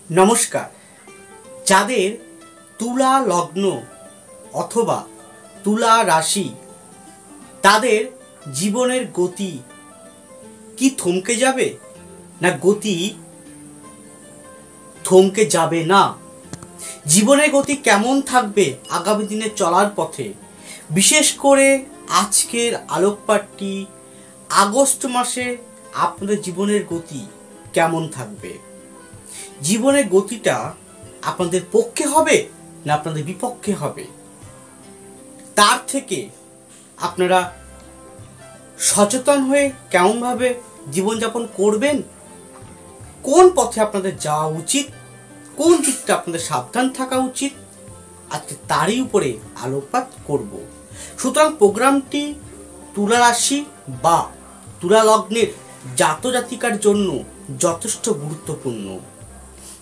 নমস্কার। যাদের তুলা লগ্ন অথবা তুলা রাশি, তাদের জীবনের গতি কি থমকে যাবে, না গতি থমকে যাবে না? জীবনের গতি কেমন থাকবে আগামী দিনে চলার পথে? বিশেষ করে আজকের আলোকপাতটি আগস্ট মাসে আপনাদের জীবনের গতি কেমন থাকবে। জীবনের গতিটা আপনাদের পক্ষে হবে না আপনাদের বিপক্ষে হবে, তার থেকে আপনারা সচেতন হয়ে কেমনভাবে জীবনযাপন করবেন, কোন পথে আপনাদের যাওয়া উচিত, কোন দিকটা আপনাদের সাবধান থাকা উচিত, আজকে তারই উপরে আলোকপাত করব। সুতরাং প্রোগ্রামটি তুলা রাশি বা তুলা লগ্নের জাতজাতিকার জন্য যথেষ্ট গুরুত্বপূর্ণ।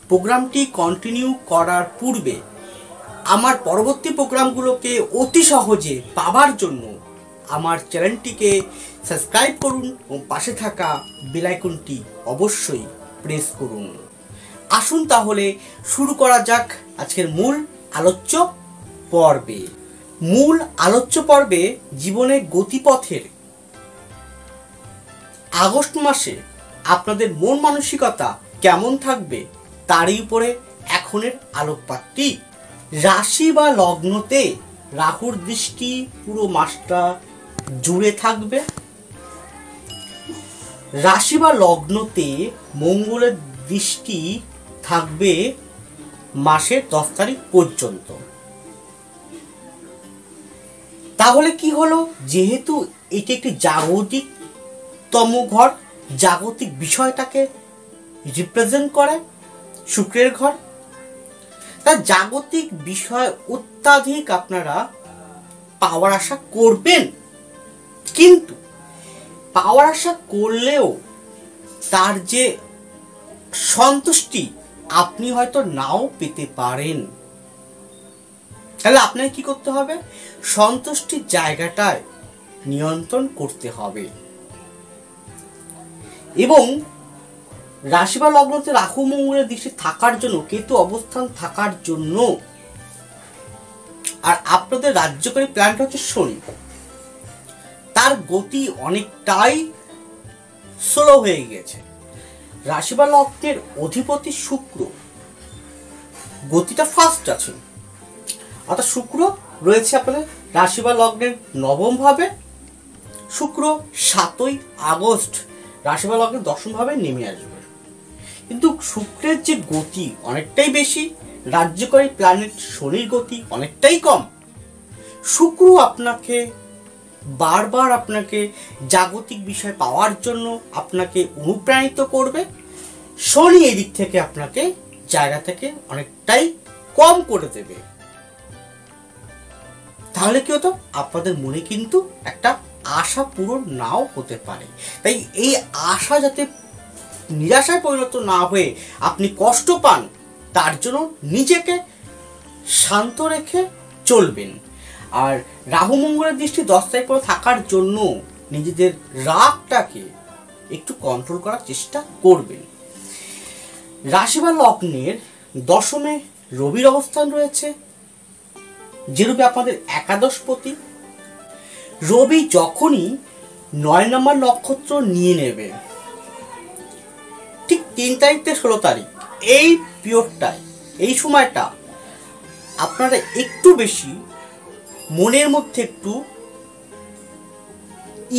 প্রোগ্রামটি কন্টিনিউ করার পূর্বে আমার পরবর্তী প্রোগ্রামগুলোকে অতি সহজে পাওয়ার জন্য আমার চ্যানেলটিকে সাবস্ক্রাইব করুন এবং পাশে থাকা বেল আইকনটি অবশ্যই প্রেস করুন। আসুন তাহলে শুরু করা যাক আজকের মূল আলোচ্য পর্বে। মূল আলোচ্য পর্বে জীবনের গতিপথের আগস্ট মাসে আপনাদের মন মানসিকতা কেমন থাকবে তারই উপরে এখনের আলোকপাতটি। রাশি বা লগ্নতে রাহুর দৃষ্টি পুরো মাসটা জুড়ে থাকবে। রাশি বা লগ্নতে মঙ্গলের দৃষ্টি থাকবে মাসের 10 তারিখ পর্যন্ত। তাহলে কি হলো, যেহেতু এটি একটি জাগতিকতম ঘর, জাগতিক বিষয়টাকে রিপ্রেজেন্ট করে শুক্রের ঘর, তার জাগতিক বিষয় অত্যাধিক আপনারা পাওয়ার আশা করবেন, কিন্তু পাওয়ার আশা করলেও তার যে সন্তুষ্টি আপনি হয়তো নাও পেতে পারেন। তাহলে আপনাকে কি করতে হবে? সন্তুষ্টির জায়গাটায় নিয়ন্ত্রণ করতে হবে। এবং রাশি বা লগ্নতে রাহু মঙ্গলের দৃষ্টি থাকার জন্য, কেতু অবস্থান থাকার জন্য, আর আপনাদের রাজ্যকারী প্ল্যানেট হচ্ছে শনি, তার গতি অনেকটাই স্লো হয়ে গেছে। রাশি বা লগ্নের অধিপতি শুক্র, গতিটা ফাস্ট আছে, অর্থাৎ শুক্র রয়েছে আপনাদের রাশি বা লগ্নের নবম ভাবে। শুক্র 7ই আগস্ট রাশি বা লগ্নের দশম ভাবে নেমে আসবে, কিন্তু শুক্রের যে গতি অনেকটাই বেশি, রাজ্যকারী প্ল্যানেট শনির গতি অনেকটাই কম। শুক্র আপনাকে বারবার আপনাকে জাগতিক বিষয় পাওয়ার জন্য আপনাকে অনুপ্রাণিত করবে, শনি এই দিক থেকে আপনাকে জায়গা থেকে অনেকটাই কম করে দেবে। তাহলে কি হতো, আপনাদের মনে কিন্তু একটা আশা পূরণ নাও হতে পারে। তাই এই আশা যাতে নিরাশায় পরিণত না হয়ে আপনি কষ্ট পান, তার জন্য নিজেকে শান্ত রেখে চলবেন। আর রাহু মঙ্গলের দৃষ্টি 10 তারিখ পরে থাকার জন্য নিজেদের রাগটাকে একটু কন্ট্রোল করার চেষ্টা করবেন। রাশি বা লগ্নের দশমে রবির অবস্থান রয়েছে, যেরূপে আপনাদের একাদশপতি। রবি যখনই 9 নম্বর নক্ষত্র নিয়ে নেবে, ঠিক 3 তারিখ থেকে 16 তারিখ, এই পিরিয়ডটায়, এই সময়টা আপনারা একটু বেশি মনের মধ্যে একটু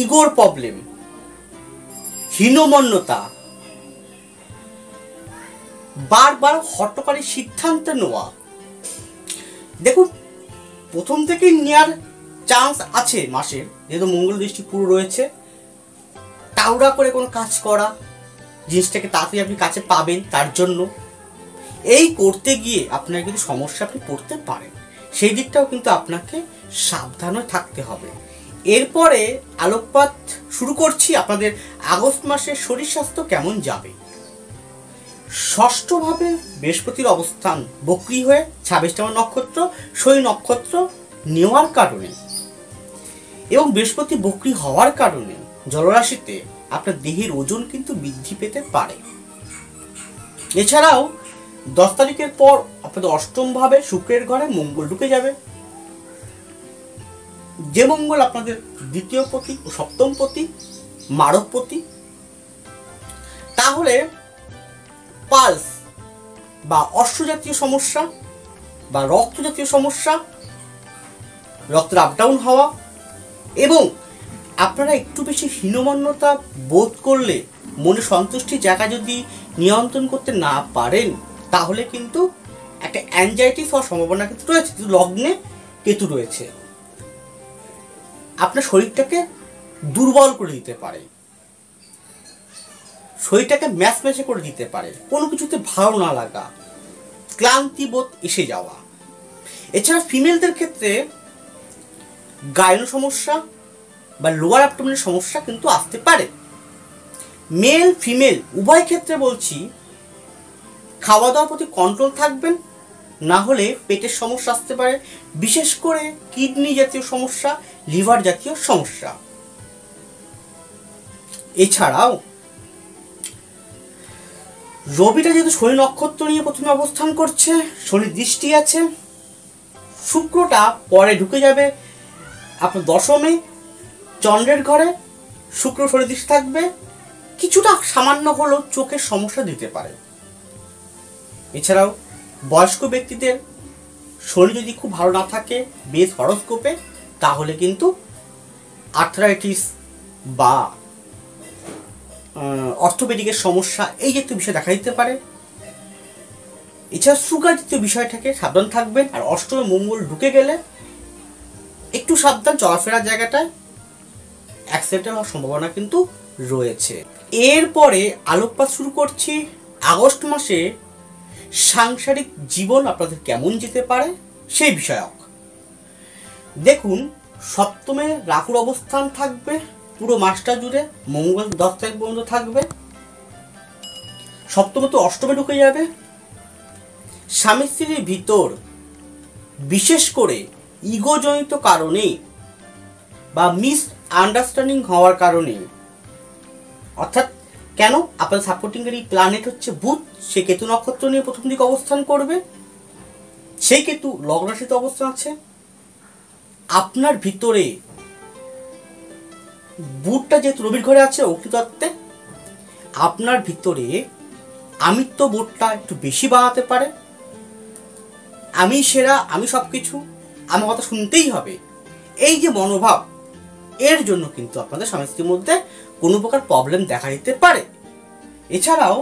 ইগোর প্রবলেম, হীনমন্যতা, বারবার হঠকারী সিদ্ধান্ত নেওয়া, দেখুন প্রথম থেকেই নেওয়ার চান্স আছে মাসের, যেহেতু মঙ্গল দৃষ্টি পুরো রয়েছে। তাড়াহুড়া করে কোনো কাজ করা, জিনিসটাকে তাড়াতাড়ি আপনি কাছে পাবেন, তার জন্য এই করতে গিয়ে আপনার কিন্তু সমস্যা আপনি পড়তে পারেন, সেই দিকটাও কিন্তু আপনাকে সাবধানে থাকতে হবে। এরপরে আলোকপাত শুরু করছি আপনাদের আগস্ট মাসের শরীর স্বাস্থ্য কেমন যাবে। ষষ্ঠভাবে বৃহস্পতির অবস্থান বক্রী হয়ে 26 নম্বর নক্ষত্র শনি নক্ষত্র নেওয়ার কারণে এবং বৃহস্পতি বক্রী হওয়ার কারণে জলরাশিতে আপনার দেহের ওজন কিন্তু বৃদ্ধি পেতে পারে। এছাড়াও 10 তারিখের পর আপনাদের অষ্টম ভাবে শুক্রের ঘরে মঙ্গল ঢুকে যাবে, যে মঙ্গল আপনাদের দ্বিতীয় পতি ও সপ্তম পতি, মারকপতি। তাহলে পালস বা অশ্ব জাতীয় সমস্যা বা রক্ত জাতীয় সমস্যা, রক্তের আপডাউন হওয়া, এবং আপনারা একটু বেশি হীনমন্যতা বোধ করলে মনে সন্তুষ্টির জায়গা যদি নিয়ন্ত্রণ করতে না পারেন, তাহলে কিন্তু একটা অ্যাংজাইটিস হওয়ার সম্ভাবনা কিন্তু রয়েছে। কিন্তু লগ্নে কেতু রয়েছে, আপনার শরীরটাকে দুর্বল করে দিতে পারে, শরীরটাকে ম্যাচম্যাচে করে দিতে পারে, কোনো কিছুতে ভালো না লাগা, ক্লান্তিবোধ এসে যাওয়া। এছাড়া ফিমেলদের ক্ষেত্রে গাইনো সমস্যা বা লোয়ার অ্যাবডোমেনের সমস্যা কিন্তু আসতে পারে। মেল ফিমেল উভয় ক্ষেত্রে বলছি, খাওয়া দাওয়ার প্রতি কন্ট্রোল থাকবেন, না হলে পেটের সমস্যা আসতে পারে, বিশেষ করে কিডনি জাতীয় সমস্যা, লিভার জাতীয় সমস্যা। এছাড়াও রবিটা যেহেতু শনি নক্ষত্র নিয়ে প্রথমে অবস্থান করছে, শনি দৃষ্টি আছে, শুক্রটা পরে ঢুকে যাবে আপনার দশমে চন্দ্রের ঘরে, শুক্র শনি দৃষ্টি থাকবে, কিছুটা সামান্য হলেও চোখের সমস্যা দিতে পারে। এছাড়াও বয়স্ক ব্যক্তিদের শনি যদি খুব ভালো না থাকে বেস হরোস্কোপে, তাহলে কিন্তু আর্থ্রাইটিস বা অর্থোপেডিকের সমস্যা এই জাতীয় বিষয় দেখা দিতে পারে। এছাড়া সুগার জাতীয় বিষয় থেকে সাবধান থাকবেন। আর অষ্টমে মঙ্গল ঢুকে গেলে একটু সাবধান, চলাফেরার জায়গাটায় অ্যাক্সিডেন্ট হওয়ার সম্ভাবনা কিন্তু রয়েছে। এরপরে আলোকপাত শুরু করছি আগস্ট মাসে সাংসারিক জীবন আপনাদের কেমন যেতে পারে সেই বিষয়ক। দেখুন, সপ্তমে রাহুর অবস্থান থাকবে পুরো মাসটা জুড়ে, মঙ্গল 10 তারিখ পর্যন্ত থাকবে, সপ্তমে তো অষ্টমে ঢুকে যাবে। স্বামী স্ত্রীর ভিতর বিশেষ করে ইগোজনিত কারণে বা মিস আন্ডারস্ট্যান্ডিং হওয়ার কারণে, অর্থাৎ কেন, আপনার সাপোর্টিংয়ের এই প্ল্যানেট হচ্ছে বুধ, সে কেতু নক্ষত্র নিয়ে প্রথম দিকে অবস্থান করবে, সেই কেতু লগ্ন রাশিতে অবস্থান আছে। আপনার ভিতরে বুধটা যেহেতু রবির ঘরে আছে অগ্নিতত্ত্বে, আপনার ভিতরে আমিত্ব বোধটা একটু বেশি বাড়াতে পারে। আমি সেরা, আমি সব কিছু, আমার কথা শুনতেই হবে, এই যে মনোভাব, এর জন্য কিন্তু আপনাদের স্বামী স্ত্রীর মধ্যে কোনো প্রকার প্রবলেম দেখা দিতে পারে। এছাড়াও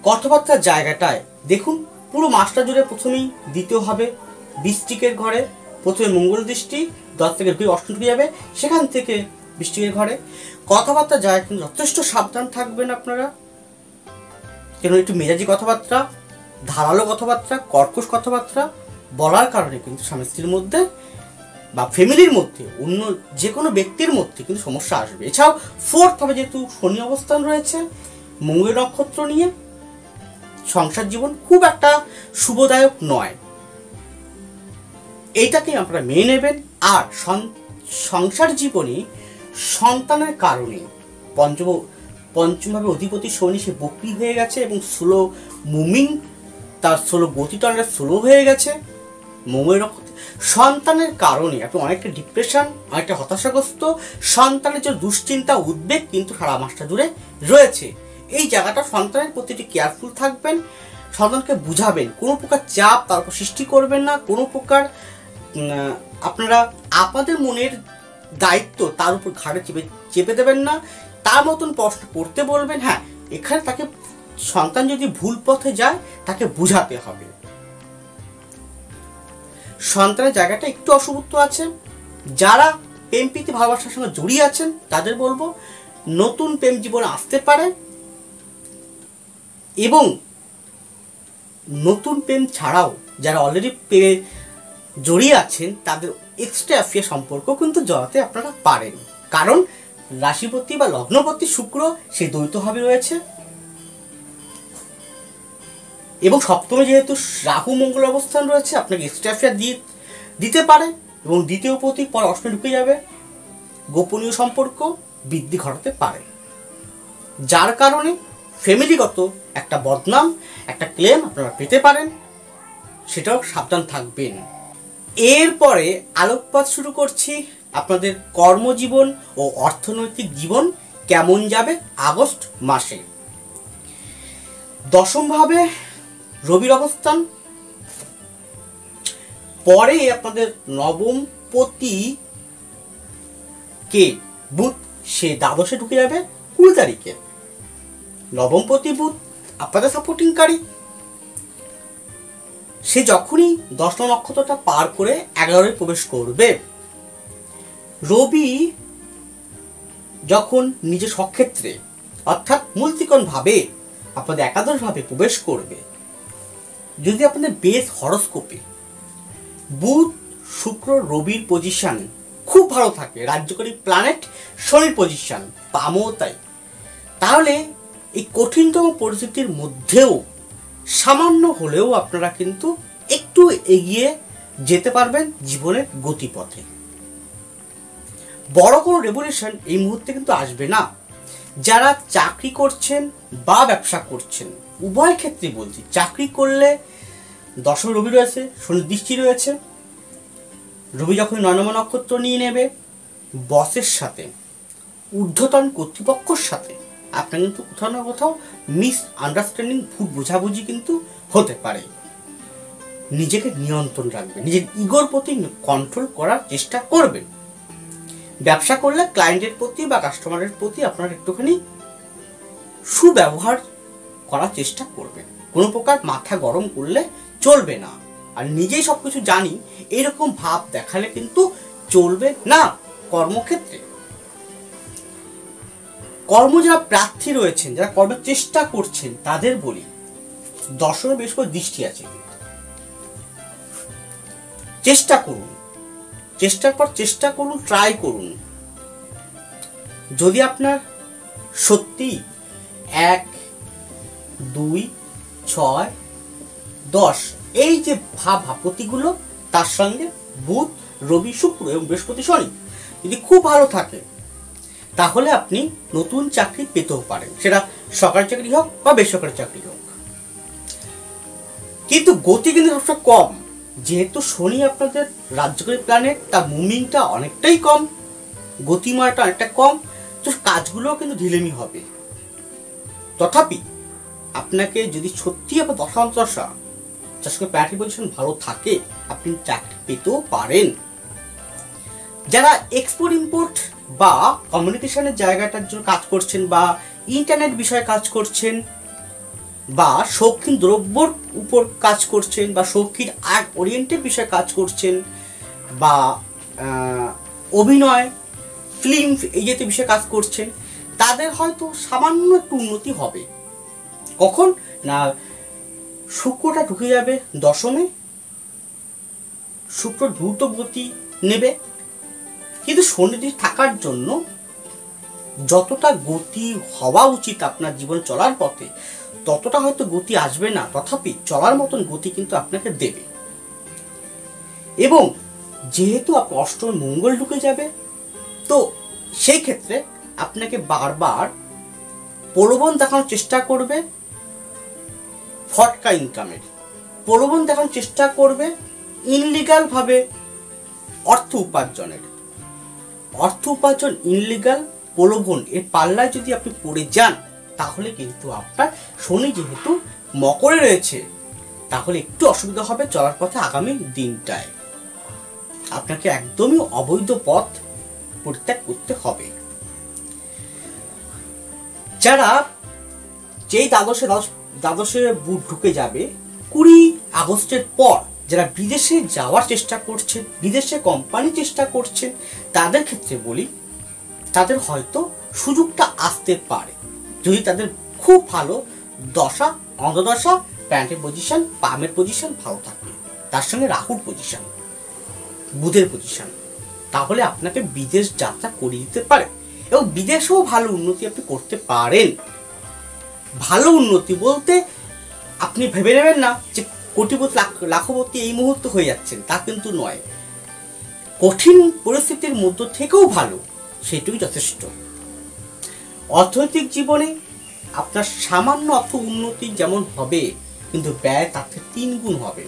কথাবার্তার জায়গাটায় দেখুন, পুরো মাসটা জুড়ে প্রথমেই দ্বিতীয় হবে বৃশ্চিকের ঘরে, প্রথমে মঙ্গল দৃষ্টি 10 থেকে 2 অষ্টম ঢুকে যাবে, সেখান থেকে বৃশ্চিকের ঘরে। কথাবার্তার জায়গায় কিন্তু যথেষ্ট সাবধান থাকবেন আপনারা, কেন একটু মেজাজি কথাবার্তা, ধারালো কথাবার্তা, কর্কশ কথাবার্তা বলার কারণে কিন্তু স্বামী স্ত্রীর মধ্যে বা ফ্যামিলির মধ্যে, অন্য যে কোনো ব্যক্তির মধ্যে কিন্তু সমস্যা আসবে। এছাড়াও 4th ভাবে যেহেতু শনি অবস্থান রয়েছে মঙ্গল নক্ষত্র নিয়ে, সংসার জীবন খুব একটা শুভদায়ক নয়, এইটাকেই আপনারা মেনে নেবেন। আর সংসার জীবনে সন্তানের কারণে পঞ্চমভাবে অধিপতি শনি সে বক্রি হয়ে গেছে এবং স্লো মুভিং, তার স্লো গতিটা অনেকটা স্লো হয়ে গেছে। মঙ্গল নক্ষত্র সন্তানের কারণে আপনি অনেকটা ডিপ্রেশন, অনেকটা হতাশাগ্রস্ত, সন্তানের যে দুশ্চিন্তা উদ্বেগ কিন্তু সারা মাসটা জুড়ে রয়েছে। এই জায়গাটা সন্তানের প্রতি একটু কেয়ারফুল থাকবেন, সন্তানকে বুঝাবেন, কোনো প্রকার চাপ তার উপর সৃষ্টি করবেন না, কোনো প্রকার আপনারা আপনাদের মনের দায়িত্ব তার উপর ঘাড়ে চেপে দেবেন না, তার মতন প্রশ্ন করতে বলবেন। হ্যাঁ, এখানে তাকে সন্তান যদি ভুল পথে যায় তাকে বুঝাতে হবে। সন্তানের জায়গাটা একটু অশুভত্ব আছে, যারা প্রেম প্রীতি ভালোবাসার সঙ্গে জড়িয়ে আছেন তাদের বলবো নতুন প্রেম জীবনে আসতে পারে, এবং নতুন প্রেম ছাড়াও যারা অলরেডি প্রেমে জড়িয়ে আছেন তাদের এক্সট্রা অ্যাফেয়ার সম্পর্ক কিন্তু জড়াতে আপনারা পারেন, কারণ রাশিপতি বা লগ্নপতি শুক্র সেই দ্বৈতভাবে রয়েছে, এবং সপ্তমে যেহেতু রাহু মঙ্গল অবস্থান রয়েছে আপনাকে এক্সট্রা অ্যাফেয়ার দিতে পারে, এবং দ্বিতীয় পতি পর অষ্টমে ঢুকে যাবে, গোপনীয় সম্পর্ক বৃদ্ধি ঘটাতে পারে, যার কারণে ফ্যামিলিগত একটা বদনাম, একটা ক্লেম আপনারা পেতে পারেন, সেটাও সাবধান থাকবেন। এরপরে আলোকপাত শুরু করছি আপনাদের কর্মজীবন ও অর্থনৈতিক জীবন কেমন যাবে আগস্ট মাসে। দশমভাবে রবির অবস্থান, পরে আপনাদের নবমপতি কে বুধ সে দ্বাদশে ঢুকে যাবে 20 তারিখে। নবমপতি বুধ আপনাদের সাপোর্টিংকারী, সে যখনই 10 নক্ষত্রটা পার করে 11-এ প্রবেশ করবে, রবি যখন নিজের স্বক্ষেত্রে অর্থাৎ মূল ত্রিকোণ ভাবে আপনাদের একাদশ ভাবে প্রবেশ করবে, যদি আপনাদের বেস হরস্কোপে বুধ শুক্র রবির পজিশন খুব ভালো থাকে, রাজ্যকারী প্ল্যানেট শনির পজিশন পামও তাই, তাহলে এই কঠিনতম পরিস্থিতির মধ্যেও সামান্য হলেও আপনারা কিন্তু একটু এগিয়ে যেতে পারবেন জীবনের গতিপথে। বড় কোনো রেভলিউশন এই মুহূর্তে কিন্তু আসবে না। যারা চাকরি করছেন বা ব্যবসা করছেন, উভয় ক্ষেত্রে বলছি, চাকরি করলে দশম রবি রয়েছে, শনি দৃষ্টি রয়েছে, রবি যখন 9 নম্বর নক্ষত্র নিয়ে নেবে, বসের সাথে ঊর্ধ্বতন কর্তৃপক্ষের সাথে আপনার কিন্তু কোথাও না কোথাও মিস আন্ডারস্ট্যান্ডিং, ভুল বোঝাবুঝি কিন্তু হতে পারে। নিজেকে নিয়ন্ত্রণ রাখবেন, নিজের ইগোর প্রতি কন্ট্রোল করার চেষ্টা করবেন। ব্যবসা করলে ক্লায়েন্টের প্রতি বা কাস্টমারের প্রতি আপনার একটুখানি সুব্যবহার করার চেষ্টা করবেন। কোনো প্রকার মাথা গরম করলে চলবে না, আর নিজেই সবকিছু জানি এরকম ভাব দেখালে কিন্তু চলবে না। কর্মক্ষেত্রে যারা প্রার্থী রয়েছেন, যারা কর্মের চেষ্টা করছেন, তাদের বলি দশমে বৃহস্পতি দৃষ্টি আছে, চেষ্টা করুন, চেষ্টার পর চেষ্টা করুন, ট্রাই করুন। যদি আপনার সত্যি 1, 2, 6, 10 এই যে ভাবতিগুলো, তার সঙ্গে বুধ রবি শুক্র এবং বৃহস্পতি শনি যদি খুব ভালো থাকে, তাহলে আপনি নতুন চাকরি পেতেও পারেন, সেটা সরকারি চাকরি হোক বা বেসরকারি চাকরি হোক। কিন্তু গতি কিন্তু সবসময় কম, যেহেতু শনি আপনাদের রাজ্যকারী প্ল্যানেট, তার মুভমেন্টটা অনেকটাই কম, গতিময়টা অনেকটা কম, তো কাজগুলোও কিন্তু ঢিলেমি হবে। তথাপি আপনাকে যদি সত্যি আপনার দশা যার সঙ্গে প্ল্যানেটারি পজিশন ভালো থাকে, আপনি চাকরি পেতেও পারেন। যারা এক্সপোর্ট ইম্পোর্ট বা কমিউনিকেশনের জায়গাটার জন্য কাজ করছেন, বা ইন্টারনেট বিষয়ে কাজ করছেন, বা শৌখিন দ্রব্যর উপর কাজ করছেন, বা শৌখিন আর্ট ওরিয়েন্টেড বিষয়ে কাজ করছেন, বা অভিনয় ফিল্ম এই জাতীয় বিষয়ে কাজ করছেন, তাদের হয়তো সামান্য একটু উন্নতি হবে। কখন না শুক্রটা ঢুকে যাবে দশমে, শুক্র দ্রুত গতি নেবে, কিন্তু শনি থাকার জন্য যতটা গতি হওয়া উচিত আপনার জীবন চলার পথে, ততটা হয়তো গতি আসবে না, তথাপি চলার মতন গতি কিন্তু আপনাকে দেবে। এবং যেহেতু আপনার অষ্টমে মঙ্গল ঢুকে যাবে, তো সেই ক্ষেত্রে আপনাকে বারবার প্রলোভন দেখানোর চেষ্টা করবে, ফটকা ইনকামের প্রলোভন দেখানোর চেষ্টা করবে, ইনলিগাল ভাবে অর্থ উপার্জন ইনলিগাল প্রলোভন এর পাল্লায় যদি আপনি পড়ে যান, তাহলে কিন্তু আপনার শনি যেহেতু মকরে রয়েছে, তাহলে একটু অসুবিধা হবে চলার পথে। আগামী দিনটায় আপনাকে একদমই অবৈধ পথ পরিত্যাগ করতে হবে। যারা যেই দ্বাদশে বুধ ঢুকে যাবে 20 আগস্টের পর, যারা বিদেশে যাওয়ার চেষ্টা করছেন, বিদেশে কোম্পানি চেষ্টা করছেন, তাদের ক্ষেত্রে বলি তাদের হয়তো সুযোগটা আসতে পারে, যদি তাদের খুব ভালো দশা অন্তদশা, প্ল্যানেটের পজিশন, পামের পজিশন ভালো থাকে, তার সঙ্গে রাহুর পজিশন, বুধের পজিশন, তাহলে আপনাকে বিদেশ যাত্রা করিয়ে দিতে পারে। এবং বিদেশেও ভালো উন্নতি আপনি করতে পারেন। ভালো উন্নতি বলতে আপনি ভেবে নেবেন না যে কোটিপতি লাখপতি এই মুহূর্তে হয়ে যাচ্ছেন, তা কিন্তু নয়। কঠিন পরিস্থিতির মধ্য থেকেও ভালো, সেটুকুই যথেষ্ট। অর্থনৈতিক জীবনে আপনার সামান্য অর্থ উন্নতি যেমন হবে, কিন্তু ব্যয় তার থেকে 3 গুণ হবে।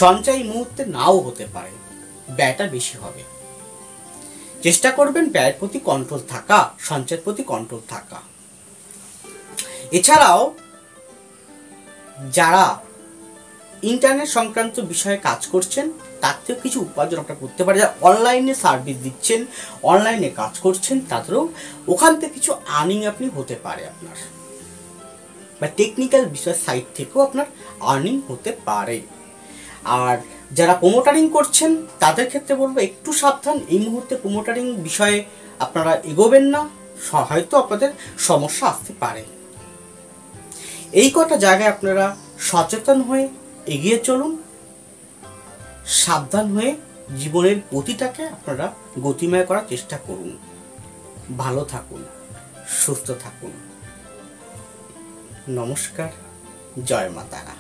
সঞ্চয় এই মুহূর্তে নাও হতে পারে, ব্যয়টা বেশি হবে। চেষ্টা করবেন ব্যয়ের প্রতি কন্ট্রোল থাকা, সঞ্চয়ের প্রতি কন্ট্রোল থাকা। এছাড়াও যারা ইন্টারনেট সংক্রান্ত বিষয়ে কাজ করছেন, তার থেকে কিছু উপার্জন আপনারা করতে পারেন। যারা অনলাইনে সার্ভিস দিচ্ছেন, অনলাইনে কাজ করছেন, তাদেরও ওখান থেকে কিছু আর্নিং আপনি হতে পারে আপনার, বা টেকনিক্যাল বিষয় সাইট থেকেও আপনার আর্নিং হতে পারে। আর যারা প্রোমোটারিং করছেন তাদের ক্ষেত্রে বলবো একটু সাবধান, এই মুহূর্তে প্রোমোটারিং বিষয়ে আপনারা এগোবেন না, হয়তো আপনাদের সমস্যা আসতে পারে। এই কটা জায়গায় আপনারা সচেতন হয়ে এগিয়ে চলুন, সাবধান হয়ে জীবনের গতিটাকে আপনারা গতিময় করার চেষ্টা করুন। ভালো থাকুন, সুস্থ থাকুন। নমস্কার, জয় মা তারা।